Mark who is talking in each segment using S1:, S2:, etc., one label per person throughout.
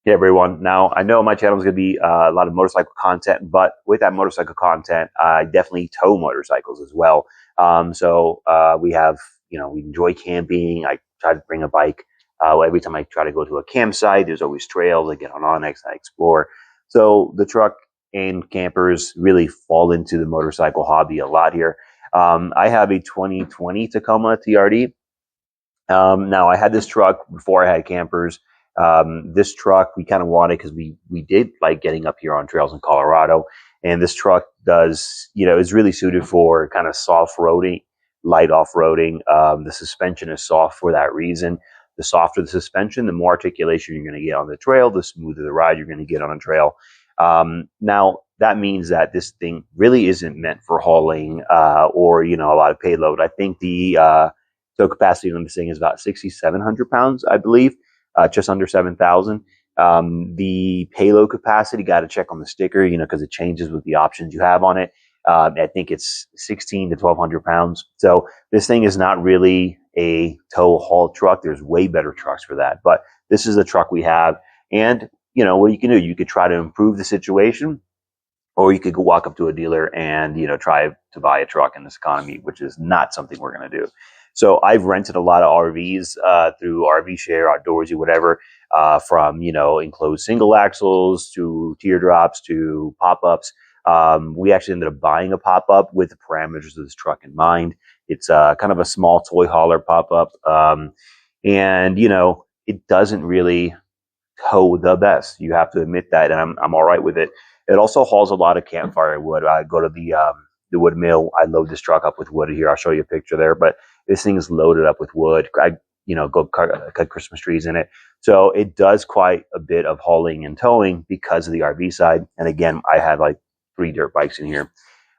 S1: Hey everyone. Now, I know my channel is going to be a lot of motorcycle content, but with that motorcycle content, I definitely tow motorcycles as well. We have, we enjoy camping. I try to bring a bike. Every time I try to go to a campsite, there's always trails. I get on Onyx, I explore. So the truck and campers really fall into the motorcycle hobby a lot here. I have a 2020 Tacoma TRD. Now I had this truck before I had campers. This truck we kind of wanted because we did like getting up here on trails in Colorado, and this truck does is really suited for kind of soft roading, light off roading. The suspension is soft for that reason. The softer the suspension, the more articulation you're going to get on the trail, the smoother the ride you're going to get on a trail. Now that means that this thing really isn't meant for hauling or a lot of payload. I think the tow capacity on this thing is about 6,700 pounds, I believe, just under 7,000. The payload capacity, got to check on the sticker, because it changes with the options you have on it. I think it's 16 to 1,200 pounds. So this thing is not really a tow haul truck. There's way better trucks for that. But this is the truck we have. And, what you can do, you could try to improve the situation, or you could go walk up to a dealer and try to buy a truck in this economy, which is not something we're going to do. So I've rented a lot of RVs through RV Share, Outdoorsy, whatever, from enclosed single axles to teardrops to pop-ups. We actually ended up buying a pop-up with the parameters of this truck in mind. It's kind of a small toy hauler pop-up, and it doesn't really tow the best. You have to admit that, and I'm all right with it. It also hauls a lot of campfire wood. I go to the wood mill. I load this truck up with wood here. I'll show you a picture there, but this thing is loaded up with wood. I go cut Christmas trees in it. So it does quite a bit of hauling and towing because of the RV side. And again, I had like 3 dirt bikes in here.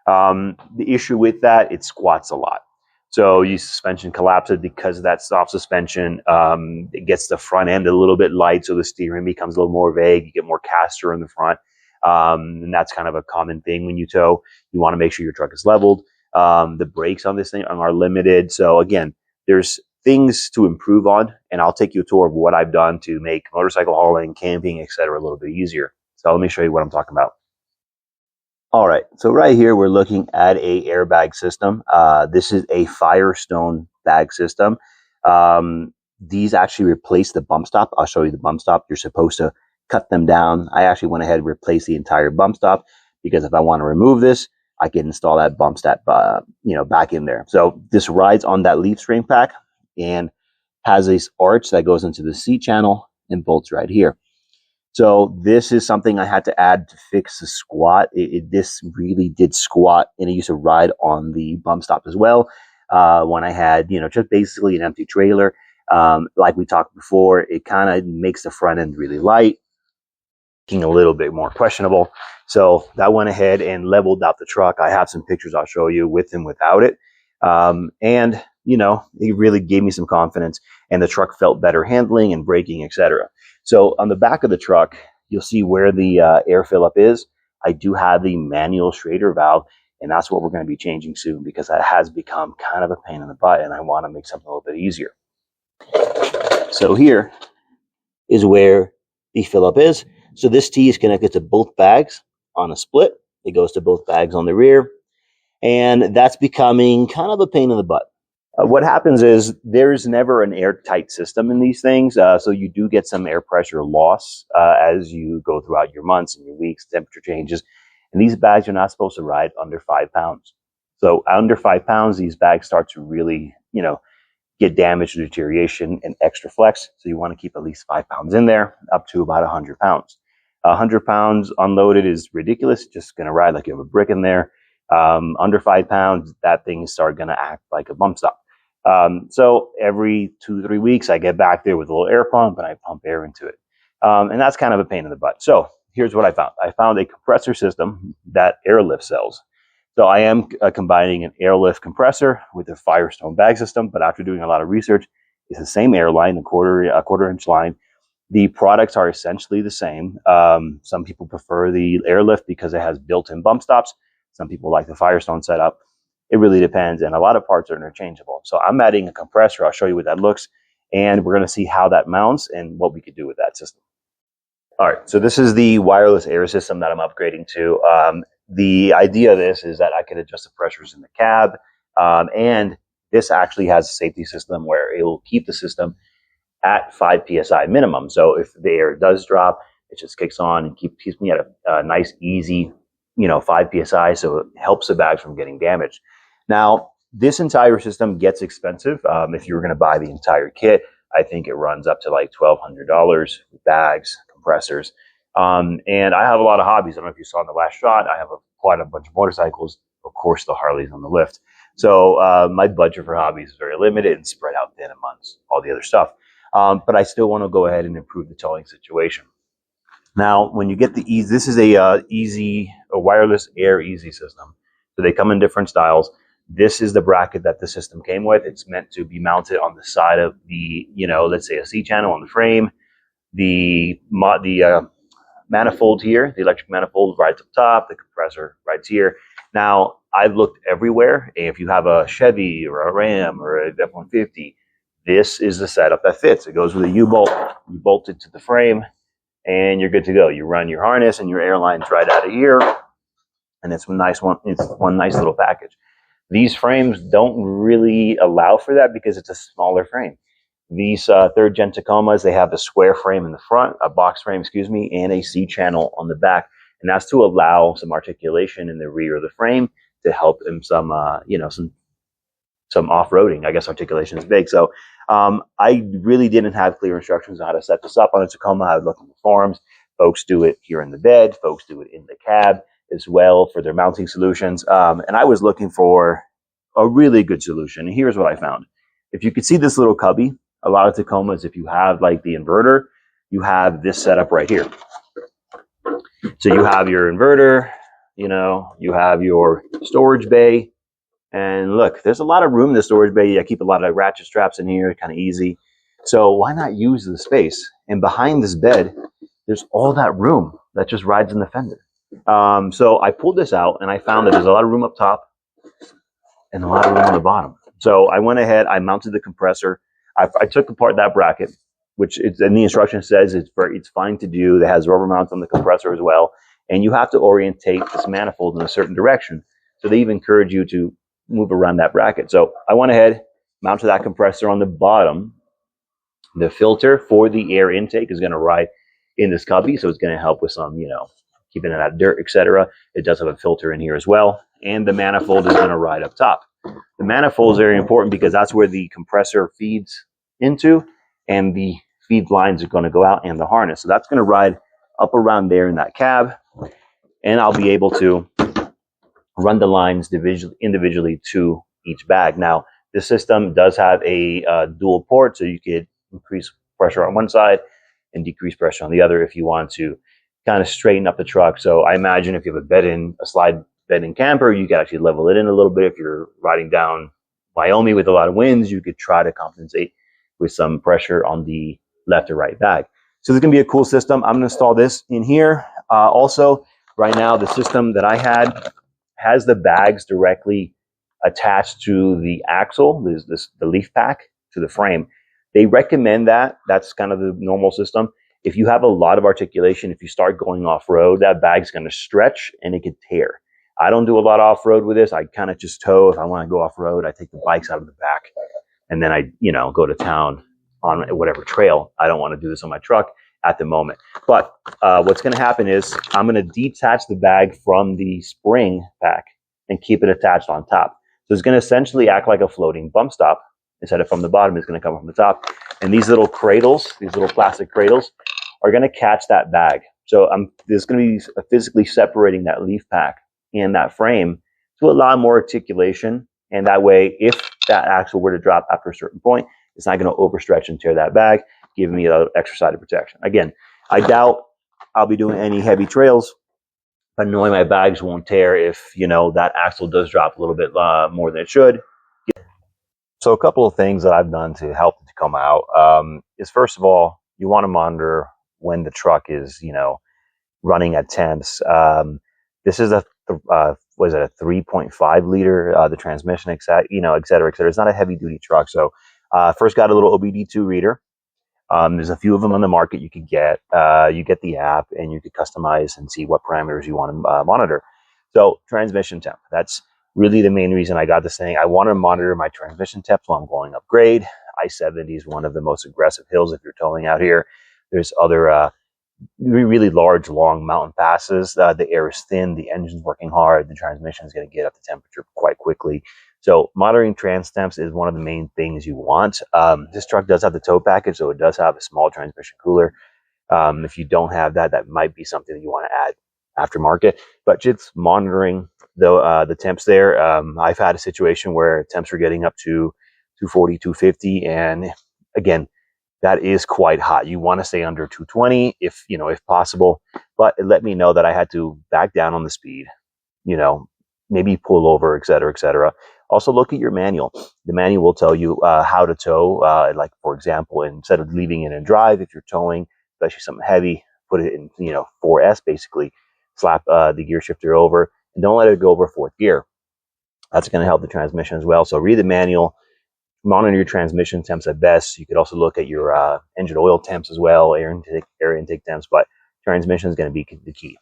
S1: The issue with that, it squats a lot. So you suspension collapses because of that soft suspension. It gets the front end a little bit light, so the steering becomes a little more vague. You get more caster in the front. And that's kind of a common thing when you tow. You want to make sure your truck is leveled. The brakes on this thing are limited. So again, there's things to improve on, and I'll take you a tour of what I've done to make motorcycle hauling, camping, etc. a little bit easier. So let me show you what I'm talking about. All right, so right here we're looking at a airbag system. This is a Firestone bag system. These actually replace the bump stop. I'll show you the bump stop. You're supposed to cut them down. I actually went ahead and replaced the entire bump stop because if I want to remove this, I can install that bump stop, back in there. So this rides on that leaf spring pack and has this arch that goes into the seat channel and bolts right here. So this is something I had to add to fix the squat. This really did squat, and it used to ride on the bump stop as well. When I had, just basically an empty trailer. Like we talked before, it kind of makes the front end really light, making a little bit more questionable. So that went ahead and leveled out the truck. I have some pictures I'll show you with and without it. And it really gave me some confidence, and the truck felt better handling and braking, etc. So on the back of the truck, you'll see where the air fill up is. I do have the manual Schrader valve, and that's what we're going to be changing soon because that has become kind of a pain in the butt, and I want to make something a little bit easier. So here is where the fill up is. So this T is connected to both bags on a split. It goes to both bags on the rear, and that's becoming kind of a pain in the butt. What happens is there's never an airtight system in these things, so you do get some air pressure loss as you go throughout your months and your weeks, temperature changes, and these bags are not supposed to ride under 5 pounds. So under 5 pounds, these bags start to really, get damage, deterioration, and extra flex. So you want to keep at least 5 pounds in there, up to about 100 pounds. 100 pounds unloaded is ridiculous. It's just going to ride like you have a brick in there. Under 5 pounds, that thing starts going to act like a bump stop. So every 2-3 weeks, I get back there with a little air pump and I pump air into it. And that's kind of a pain in the butt. So here's what I found. I found a compressor system that Airlift sells. So I am combining an Airlift compressor with a Firestone bag system, but after doing a lot of research, it's the same airline, a quarter inch line. The products are essentially the same. Some people prefer the Airlift because it has built-in bump stops. Some people like the Firestone setup. It really depends, and a lot of parts are interchangeable. So I'm adding a compressor. I'll show you what that looks, and we're going to see how that mounts and what we could do with that system. All right, so this is the wireless air system that I'm upgrading to. The idea of this is that I can adjust the pressures in the cab, and this actually has a safety system where it will keep the system at 5 psi minimum. So if the air does drop, it just kicks on and keeps me at a nice, easy, 5 psi. So it helps the bags from getting damaged. Now, this entire system gets expensive. If you were going to buy the entire kit, I think it runs up to like $1,200 with bags, compressors. And I have a lot of hobbies. I don't know if you saw in the last shot, I have quite a bunch of motorcycles, of course, the Harleys on the lift. So my budget for hobbies is very limited and spread out thin amongst all the other stuff. But I still want to go ahead and improve the towing situation. Now, when you get the easy, this is a wireless air easy system. So they come in different styles. This is the bracket that the system came with. It's meant to be mounted on the side of the, let's say a C channel on the frame. The manifold here, the electric manifold right up top, the compressor right here. Now, I've looked everywhere. If you have a Chevy or a Ram or a F-150, this is the setup that fits. It goes with a U-bolt. You bolt it to the frame, and you're good to go. You run your harness and your airline's right out of here, and it's one nice little package. These frames don't really allow for that because it's a smaller frame. These third gen Tacomas, they have a square frame in the front, a box frame, and a C channel on the back, and that's to allow some articulation in the rear of the frame to help them some off-roading. I guess articulation is big. So I really didn't have clear instructions on how to set this up on a Tacoma. I would look in the forums. Folks do it here in the bed. Folks do it in the cab as well for their mounting solutions. And I was looking for a really good solution. And here's what I found. If you could see this little cubby, a lot of Tacomas, if you have like the inverter, you have this setup right here. So you have your inverter, you have your storage bay. And look, there's a lot of room in the storage bay. I keep a lot of ratchet straps in here, kind of easy. So why not use the space? And behind this bed, there's all that room that just rides in the fender. So I pulled this out and I found that there's a lot of room up top and a lot of room on the bottom. So I went ahead, I mounted the compressor. I took apart that bracket, which in the instruction says it's fine to do. It has rubber mounts on the compressor as well. And you have to orientate this manifold in a certain direction. So they even encourage you to move around that bracket. So I went ahead, mounted that compressor on the bottom. The filter for the air intake is going to ride in this cubby. So it's going to help with some, keeping it out of dirt, etc. It does have a filter in here as well. And the manifold is going to ride up top. The manifold is very important because that's where the compressor feeds into, and the feed lines are going to go out and the harness. So that's going to ride up around there in that cab, and I'll be able to run the lines individually to each bag. Now, this system does have a dual port, so you could increase pressure on one side and decrease pressure on the other if you want to kind of straighten up the truck. So I imagine if you have a slide bed-in camper, you can actually level it in a little bit. If you're riding down Wyoming with a lot of winds, you could try to compensate with some pressure on the left or right bag. So there's going to be a cool system. I'm going to install this in here. Also, right now, the system that I had has the bags directly attached to the axle, the leaf pack, to the frame. They recommend that. That's kind of the normal system. If you have a lot of articulation, if you start going off-road, that bag's going to stretch and it could tear. I don't do a lot of off-road with this. I kind of just tow. If I want to go off-road, I take the bikes out of the back and then I, go to town on whatever trail. I don't want to do this on my truck at the moment. But what's going to happen is I'm going to detach the bag from the spring pack and keep it attached on top. So it's going to essentially act like a floating bump stop. Instead of from the bottom, it's going to come from the top. And these little cradles, these little plastic cradles, are going to catch that bag. So there's going to be physically separating that leaf pack and that frame to allow more articulation. And that way, if that axle were to drop after a certain point, it's not going to overstretch and tear that bag, giving me an extra side of protection. Again, I doubt I'll be doing any heavy trails, but knowing my bags won't tear if, that axle does drop a little bit more than it should. So a couple of things that I've done to help it to come out is, first of all, you want to monitor when the truck is, running at temps. This is a 3.5 liter, the transmission, et cetera, et cetera. It's not a heavy duty truck. So first got a little OBD2 reader. There's a few of them on the market you could get. You get the app and you could customize and see what parameters you want to monitor. So transmission temp, that's really the main reason I got this thing. I want to monitor my transmission temps while I'm going up grade. I-70 is one of the most aggressive hills if you're towing out here. There's other really large, long mountain passes. The air is thin, the engine's working hard, the transmission is going to get up to temperature quite quickly. So monitoring trans temps is one of the main things you want. This truck does have the tow package, so it does have a small transmission cooler. If you don't have that, that might be something that you want to add aftermarket. But just monitoring the temps there. I've had a situation where temps are getting up to 240, 250, and again, that is quite hot. You want to stay under 220 if possible. But it let me know that I had to back down on the speed, maybe pull over, et cetera, et cetera. Also, look at your manual. The manual will tell you how to tow. Like, for example, instead of leaving it in drive, if you're towing, especially something heavy, put it in, 4S basically, slap the gear shifter over, and don't let it go over fourth gear. That's going to help the transmission as well. So read the manual, monitor your transmission temps at best. You could also look at your engine oil temps as well, air intake temps, but transmission is going to be the key.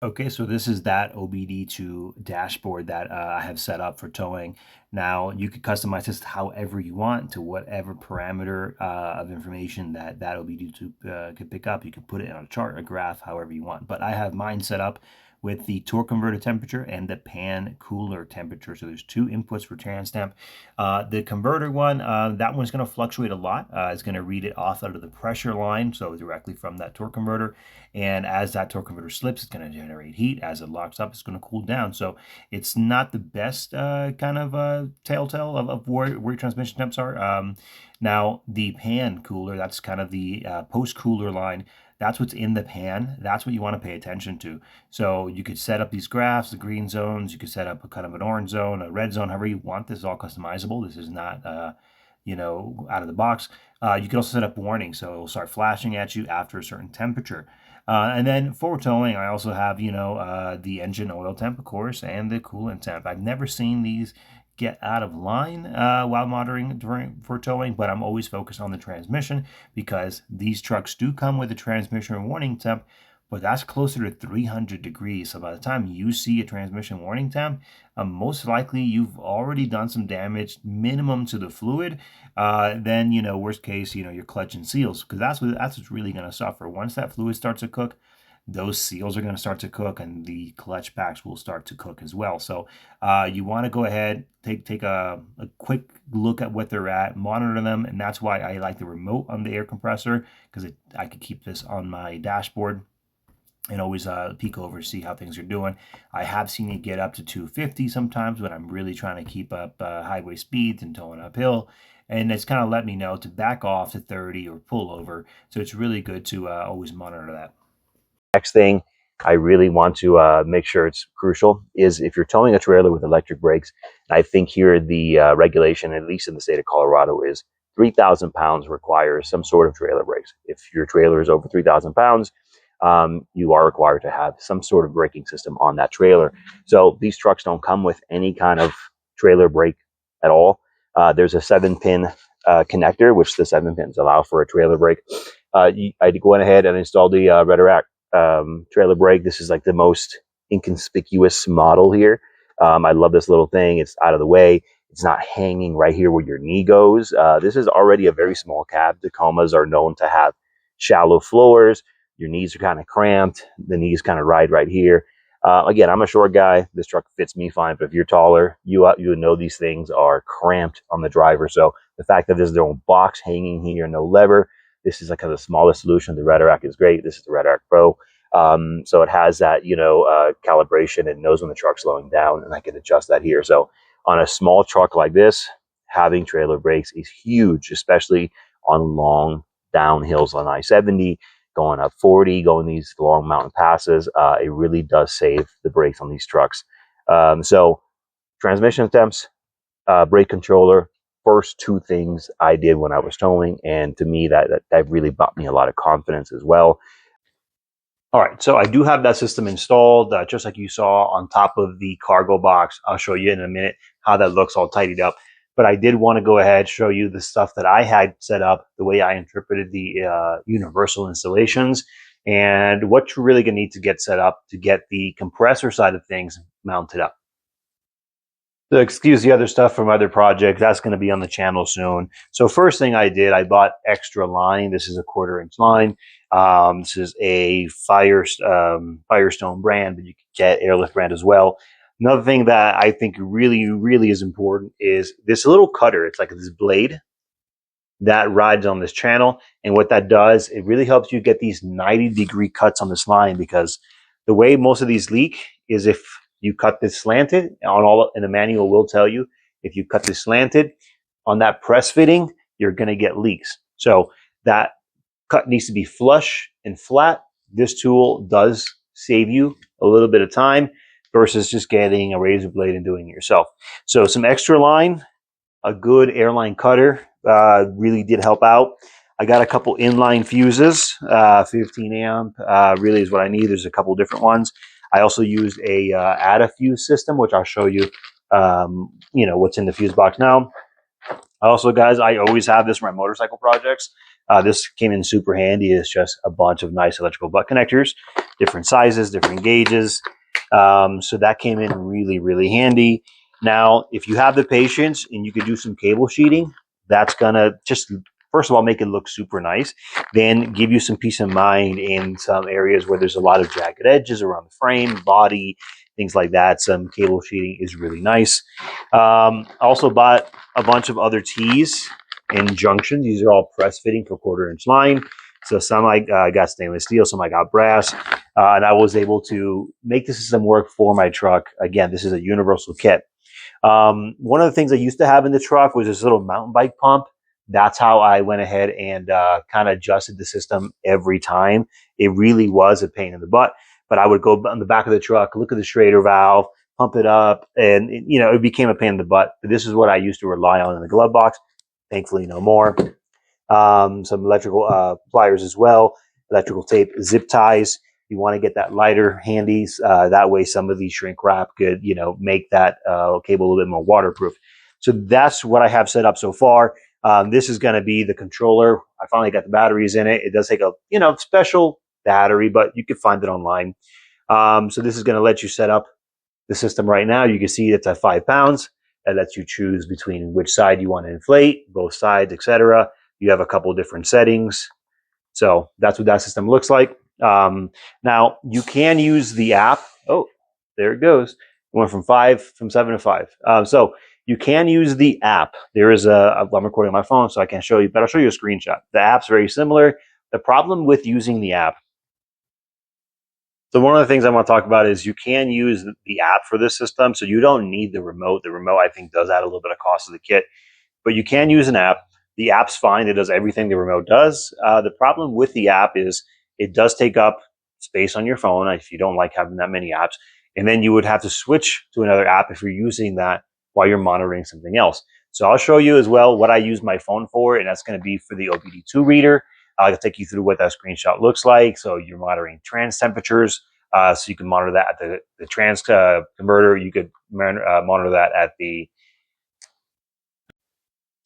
S2: Okay, so this is that OBD2 dashboard that I have set up for towing. Now you could customize this however you want to whatever parameter of information that OBD2 could pick up. You could put it on a chart, a graph, however you want. But I have mine set up with the torque converter temperature and the pan cooler temperature. So there's two inputs for trans temp. The converter one, that one's going to fluctuate a lot. It's going to read it off out of the pressure line, so directly from that torque converter. And as that torque converter slips, it's going to generate heat. As it locks up, it's going to cool down. So it's not the best kind of telltale of where your transmission temps are. Now, the pan cooler, that's kind of the post-cooler line. That's what's in the pan. That's what you want to pay attention to. So you could set up these graphs, the green zones. You could set up a kind of an orange zone, a red zone, however you want. This is all customizable. This is not, out of the box. You can also set up warnings. So it'll start flashing at you after a certain temperature. And then for towing, I also have, the engine oil temp, of course, and the coolant temp. I've never seen these get out of line while monitoring for towing, but I'm always focused on the transmission because these trucks do come with a transmission warning temp, but that's closer to 300 degrees. So by the time you see a transmission warning temp, most likely you've already done some damage, minimum to the fluid. Then, worst case, your clutch and seals, because that's what's really going to suffer. Once that fluid starts to cook, those seals are going to start to cook and the clutch packs will start to cook as well. So you want to go ahead, take a quick look at what they're at, monitor them. And that's why I like the remote on the air compressor, because I could keep this on my dashboard and always peek over to see how things are doing. I have seen it get up to 250 sometimes when I'm really trying to keep up highway speeds and towing uphill. And it's kind of let me know to back off to 30 or pull over. So it's really good to always monitor that.
S1: Next thing I really want to make sure it's crucial is if you're towing a trailer with electric brakes. I think here the regulation, at least in the state of Colorado, is 3,000 pounds requires some sort of trailer brakes. If your trailer is over 3,000 pounds, you are required to have some sort of braking system on that trailer. So these trucks don't come with any kind of trailer brake at all. There's a 7-pin connector, which the 7 pins allow for a trailer brake. I went ahead and installed the Redorac trailer brake. This is like the most inconspicuous model here. I love this little thing. It's out of the way. It's not hanging right here where your knee goes. This is already a very small cab. Tacomas are known to have shallow floors. Your knees are kind of cramped. The knees kind of ride right here. Again, I'm a short guy. This truck fits me fine. But if you're taller, you know these things are cramped on the driver. So the fact that there's no box hanging here, no lever, this is like the smallest solution. The Redorac is great. This is the Redorac Pro. So it has that, calibration. It knows when the truck's slowing down, and I can adjust that here. So on a small truck like this, having trailer brakes is huge, especially on long downhills on I-70, going up 40, going these long mountain passes. It really does save the brakes on these trucks. So transmission temps, brake controller, first two things I did when I was towing, and to me that really brought me a lot of confidence as well. All right, so I do have that system installed, just like you saw on top of the cargo box. I'll show you in a minute how that looks all tidied up. but I did want to go ahead and show you the stuff that I had set up, the way I interpreted the universal installations, and what you're really going to need to get set up to get the compressor side of things mounted up. So excuse the other stuff from other projects. That's going to be on the channel soon. So first thing I did, I bought extra line. This is a 1/4 inch line. This is a Firestone brand, but you can get Airlift brand as well. Another thing that I think really is important is this little cutter. It's like this blade that rides on this channel. And what that does, it really helps you get these 90-degree cuts on this line, because the way most of these leak is if you cut this slanted on all, and the manual will tell you, if you cut this slanted on that press fitting, you're going to get leaks. So that cut needs to be flush and flat. This tool does save you a little bit of time versus just getting a razor blade and doing it yourself. So some extra line, a good airline cutter really did help out. I got a couple inline fuses, 15 amp really is what I need. There's a couple different ones. I also used a add fuse system, which I'll show you, what's in the fuse box now. Also, guys, I always have this for my motorcycle projects. This came in super handy. It's just a bunch of nice electrical butt connectors, different sizes, different gauges. So that came in really handy. Now, if you have the patience and you could do some cable sheeting, that's gonna just, first of all, make it look super nice, then give you some peace of mind in some areas where there's a lot of jagged edges around the frame, body, things like that. Some cable sheeting is really nice. I also bought a bunch of other tees and junctions. These are all press fitting for 1/4 inch line. So some I got stainless steel, some I got brass, and I was able to make the system work for my truck. Again, this is a universal kit. One of the things I used to have in the truck was this little mountain bike pump. That's how I went ahead and kind of adjusted the system every time. It really was a pain in the butt, but I would go on the back of the truck, look at the Schrader valve, pump it up, and it became a pain in the butt. But this is what I used to rely on in the glove box. Thankfully, no more. Some electrical pliers as well, electrical tape, zip ties. You want to get that lighter handy. That way some of these shrink wrap could, make that cable a little bit more waterproof. So that's what I have set up so far. This is going to be the controller. I finally got the batteries in it. It does take a, special battery, but you can find it online. So this is going to let you set up the system right now. You can see it's at 5 pounds. It lets you choose between which side you want to inflate, both sides, etc. You have a couple of different settings. So that's what that system looks like. Now you can use the app. Oh, there it goes. It went from 7 to 5. So you can use the app. There is I'm recording on my phone, so I can't show you, but I'll show you a screenshot. The app's very similar. The problem with using the app. So one of the things I want to talk about is you can use the app for this system. So you don't need the remote. The remote, I think, does add a little bit of cost to the kit, but you can use an app. The app's fine. It does everything the remote does. The problem with the app is it does take up space on your phone if you don't like having that many apps. And then you would have to switch to another app if you're using that while you're monitoring something else. So I'll show you as well what I use my phone for, and that's going to be for the OBD2 reader. I'll take you through what that screenshot looks like. So you're monitoring trans temperatures. So you can monitor that at the trans converter. You could monitor that at the.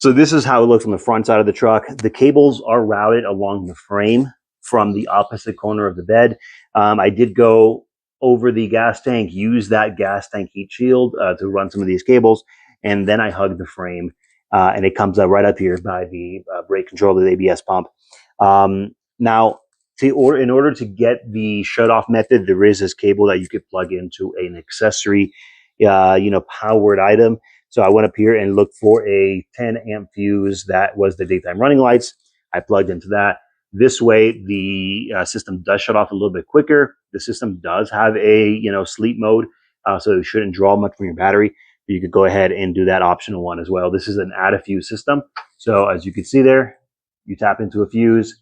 S1: So this is how it looks on the front side of the truck. The cables are routed along the frame from the opposite corner of the bed. I did go over the gas tank, use that gas tank heat shield to run some of these cables, and then I hugged the frame, and it comes up right up here by the brake control of the ABS pump. Now, in order to get the shut-off method, there is this cable that you could plug into an accessory, powered item. So I went up here and looked for a 10 amp fuse that was the daytime running lights. I plugged into that. This way, the system does shut off a little bit quicker. The system does have a sleep mode, so it shouldn't draw much from your battery. You could go ahead and do that optional one as well. This is an add a fuse system. So as you can see there, you tap into a fuse,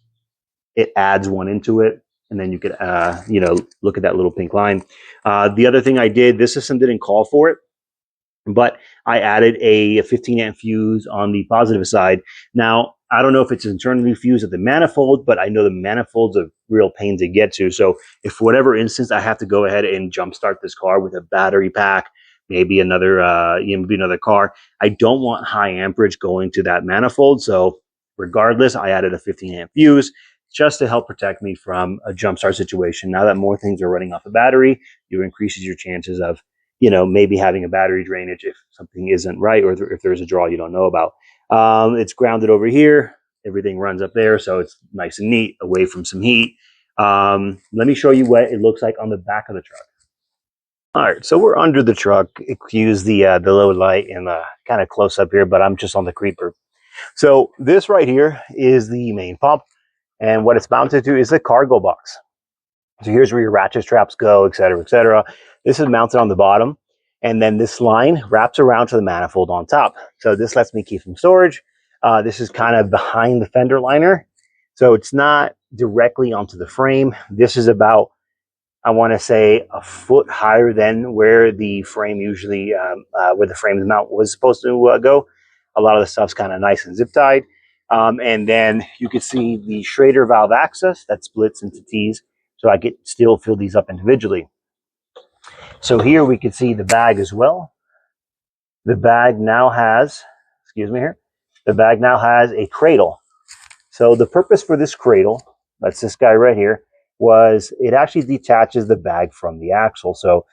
S1: it adds one into it, and then you could look at that little pink line. The other thing I did, this system didn't call for it, but I added a 15 amp fuse on the positive side. Now, I don't know if it's internally fused at the manifold, but I know the manifold's a real pain to get to. So if for whatever instance I have to go ahead and jumpstart this car with a battery pack, maybe another car. I don't want high amperage going to that manifold, so regardless, I added a 15 amp fuse just to help protect me from a jump start situation. Now that more things are running off a battery, you increases your chances of, maybe having a battery drainage if something isn't right, or if there's a draw you don't know about. It's grounded over here. Everything runs up there, so it's nice and neat, away from some heat. Let me show you what it looks like on the back of the truck. All right, so we're under the truck. Use the low light and kind of close up here, but I'm just on the creeper. So this right here is the main pump, and what it's mounted to is the cargo box. So here's where your ratchet straps go, et cetera, et cetera. This is mounted on the bottom, and then this line wraps around to the manifold on top. So this lets me keep some storage. This is kind of behind the fender liner, so it's not directly onto the frame. This is about, I want to say, a foot higher than where the frame usually, where the frame mount was supposed to go. A lot of the stuff's kind of nice and zip tied. And then you can see the Schrader valve access that splits into T's, so I could still fill these up individually. So here we can see the bag as well. The bag now has, the bag now has a cradle. So the purpose for this cradle, that's this guy right here, was it actually detaches the bag from the axle. So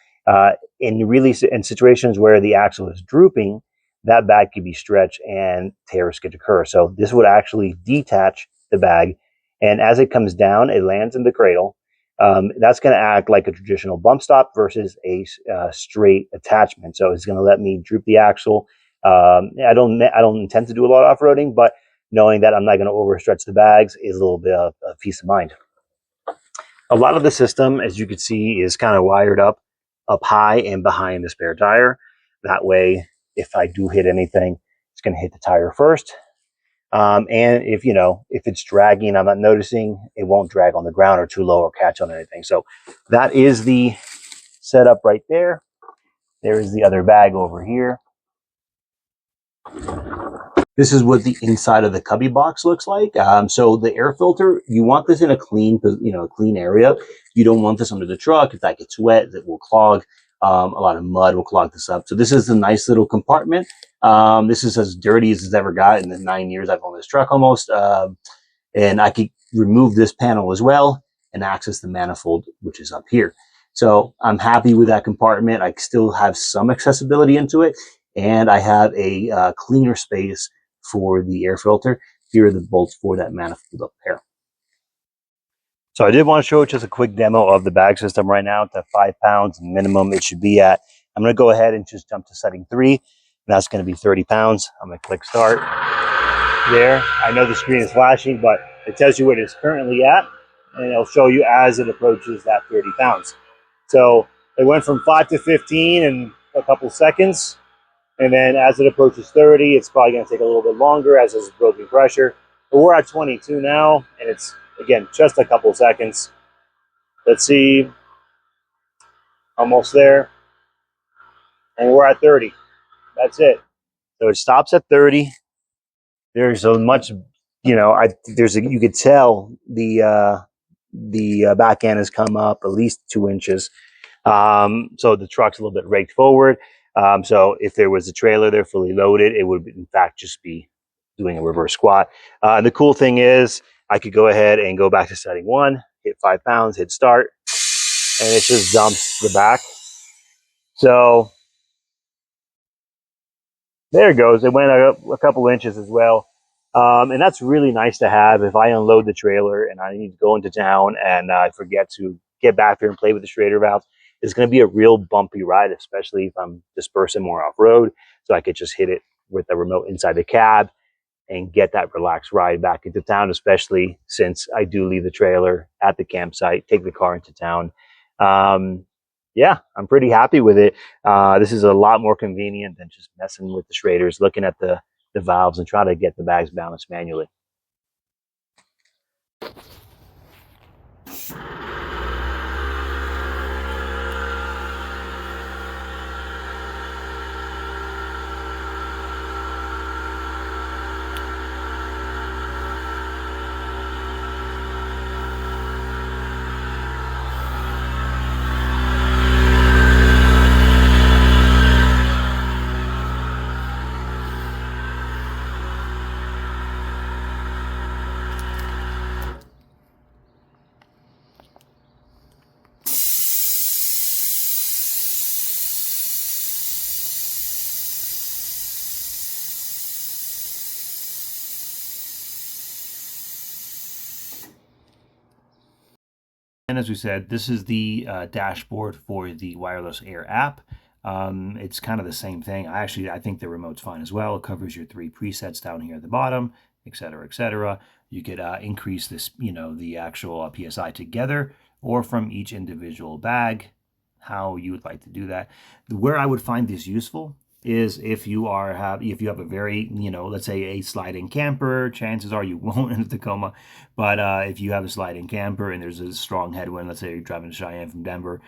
S1: in situations where the axle is drooping, that bag could be stretched and tears could occur. So this would actually detach the bag, and as it comes down, it lands in the cradle. That's going to act like a traditional bump stop versus a straight attachment. So it's going to let me droop the axle. I don't intend to do a lot of off-roading, but knowing that I'm not going to overstretch the bags is a little bit of peace of mind. A lot of the system, as you can see, is kind of wired up high and behind the spare tire. That way, if I do hit anything, it's going to hit the tire first. And if it's dragging, I'm not noticing, it won't drag on the ground or too low or catch on anything. So that is the setup right there. There is the other bag over here. This is what the inside of the cubby box looks like. So the air filter, you want this in a clean area. You don't want this under the truck. If that gets wet, it will clog. A lot of mud will clog this up. So this is a nice little compartment. This is as dirty as it's ever got in the 9 years I've owned this truck almost. And I could remove this panel as well and access the manifold, which is up here. So I'm happy with that compartment. I still have some accessibility into it, and I have a cleaner space for the air filter. Here are the bolts for that manifold up there. So I did want to show just a quick demo of the bag system right now. It's at 5 pounds minimum it should be at. I'm going to go ahead and just jump to setting 3, and that's going to be 30 pounds. I'm going to click start there. I know the screen is flashing, but it tells you what it's currently at, and it'll show you as it approaches that 30 pounds. So it went from 5 to 15 in a couple seconds. And then as it approaches 30, it's probably going to take a little bit longer as there's broken pressure. But we're at 22 now, and it's, again, just a couple seconds. Let's see. Almost there. And we're at 30. That's it. So it stops at 30. There's a much, you could tell the back end has come up at least 2 inches. So the truck's a little bit raked forward. So if there was a trailer there fully loaded, it would in fact just be doing a reverse squat. The cool thing is I could go ahead and go back to setting 1, hit 5 pounds, hit start, and it just dumps the back. So there it goes. It went a couple inches as well. And that's really nice to have if I unload the trailer and I need to go into town and I forget to get back there and play with the Schrader valves. It's going to be a real bumpy ride, especially if I'm dispersing more off-road. So I could just hit it with the remote inside the cab and get that relaxed ride back into town, especially since I do leave the trailer at the campsite, take the car into town. Yeah, I'm pretty happy with it. This is a lot more convenient than just messing with the Schraders, looking at the valves and trying to get the bags balanced manually.
S2: And as we said, this is the dashboard for the wireless Air app. It's kind of the same thing. I think the remote's fine as well. It covers your three presets down here at the bottom, et cetera, et cetera. You could increase this, the actual PSI together or from each individual bag, how you would like to do that. Where I would find this useful is if you have a very, let's say a sliding camper. Chances are you won't in Tacoma, but if you have a sliding camper and there's a strong headwind, let's say you're driving to Cheyenne from Denver,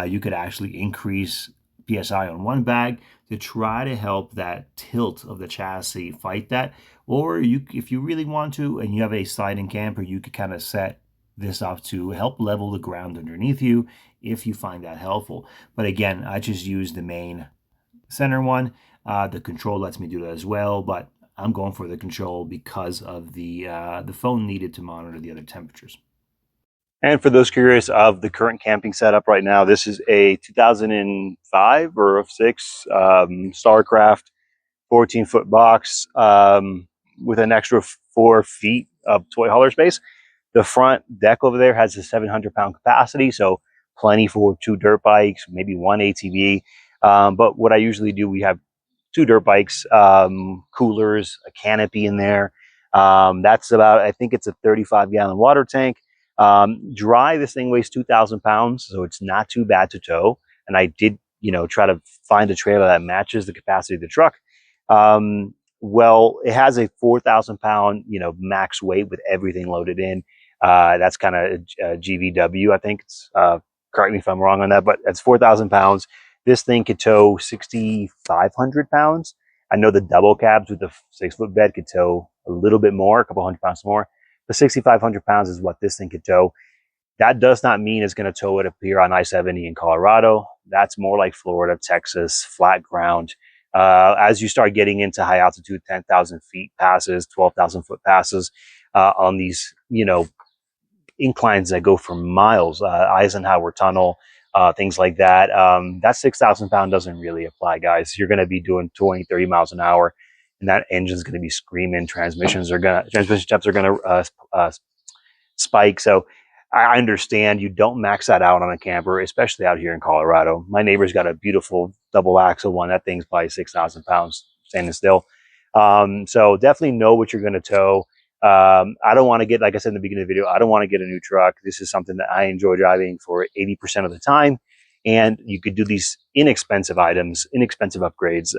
S2: you could actually increase PSI on one bag to try to help that tilt of the chassis fight that. Or if you really want to, and you have a sliding camper, you could kind of set this up to help level the ground underneath you if you find that helpful. But again, I just use the main center one. The control lets me do that as well, but I'm going for the control because of the phone needed to monitor the other temperatures.
S1: And for those curious of the current camping setup right now, this is a 2005 or 6 Starcraft 14-foot box with an extra 4 feet of toy hauler space. The front deck over there has a 700-pound capacity, so plenty for 2 dirt bikes, maybe 1 ATV. But what I usually do, we have 2 dirt bikes, coolers, a canopy in there. That's about, I think it's a 35-gallon water tank. Dry, this thing weighs 2,000 pounds, so it's not too bad to tow. And I did, try to find a trailer that matches the capacity of the truck. Well, it has a 4,000 pound, max weight with everything loaded in. That's kind of GVW, I think. Correct me if I'm wrong on that, but it's 4,000 pounds. This thing could tow 6,500 pounds. I know the double cabs with the 6-foot bed could tow a little bit more, a couple hundred pounds more. The 6,500 pounds is what this thing could tow. That does not mean it's going to tow it up here on I-70 in Colorado. That's more like Florida, Texas, flat ground. As you start getting into high altitude, 10,000 feet passes, 12,000 foot passes on these, inclines that go for miles, Eisenhower Tunnel, things like that. That 6,000 pound doesn't really apply, guys. You're going to be doing 20, 30 miles an hour, and that engine's going to be screaming. Transmission temps are going to spike. So I understand you don't max that out on a camper, especially out here in Colorado. My neighbor's got a beautiful double axle one. That thing's probably 6,000 pounds standing still. So definitely know what you're going to tow. I don't want to get, like I said in the beginning of the video, I don't want to get a new truck. This is something that I enjoy driving for 80% of the time. And you could do these inexpensive items, inexpensive upgrades,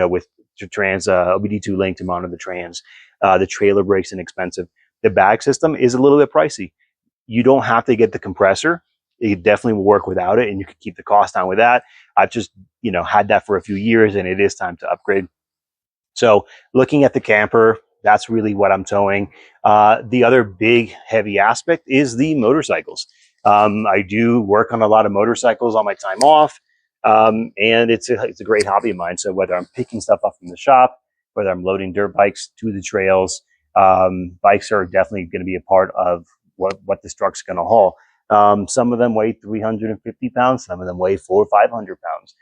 S1: with trans, OBD2 link to monitor the trans. The trailer brake's inexpensive. The bag system is a little bit pricey. You don't have to get the compressor. It definitely will work without it, and you can keep the cost down with that. I've just, had that for a few years, and it is time to upgrade. So looking at the camper, that's really what I'm towing. The other big heavy aspect is the motorcycles. I do work on a lot of motorcycles on my time off, and it's a great hobby of mine. So whether I'm picking stuff up from the shop, whether I'm loading dirt bikes to the trails, bikes are definitely going to be a part of what this truck's going to haul. Some of them weigh 350 pounds, some of them weigh 400 or 500 pounds.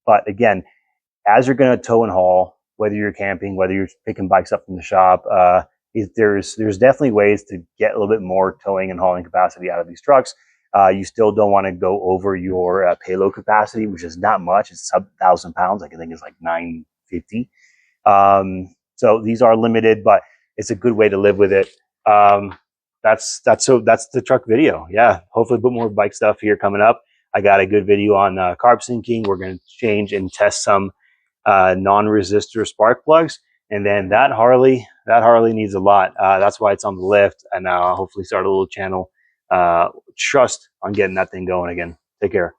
S1: But again, as you're going to tow and haul, whether you're camping, whether you're picking bikes up from the shop, there's definitely ways to get a little bit more towing and hauling capacity out of these trucks. You still don't want to go over your payload capacity, which is not much. It's sub 1,000 pounds. I think it's like 950. So these are limited, but it's a good way to live with it. That's the truck video. Yeah, hopefully put more bike stuff here coming up. I got a good video on carb syncing. We're going to change and test some non-resistor spark plugs, and then that Harley needs a lot. That's why it's on the lift, and I'll hopefully start a little channel trust on getting that thing going again. Take care.